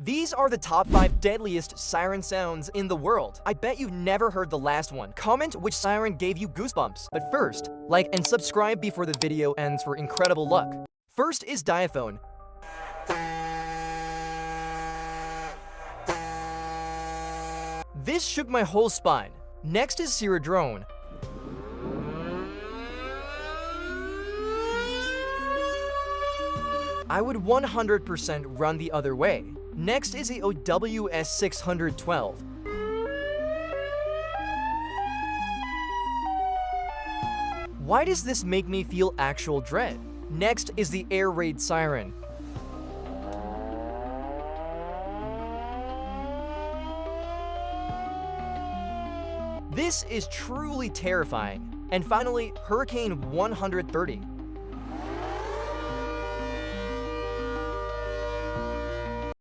These are the top 5 deadliest siren sounds in the world. I bet you've never heard the last one. Comment which siren gave you goosebumps. But first, like and subscribe before the video ends for incredible luck. First is Diaphone. This shook my whole spine. Next is SiroDrone. I would 100% run the other way. Next is the DEADLIEST. Why does this make me feel actual dread? Next is the air raid siren. This is truly terrifying. And finally, Hurricane 130.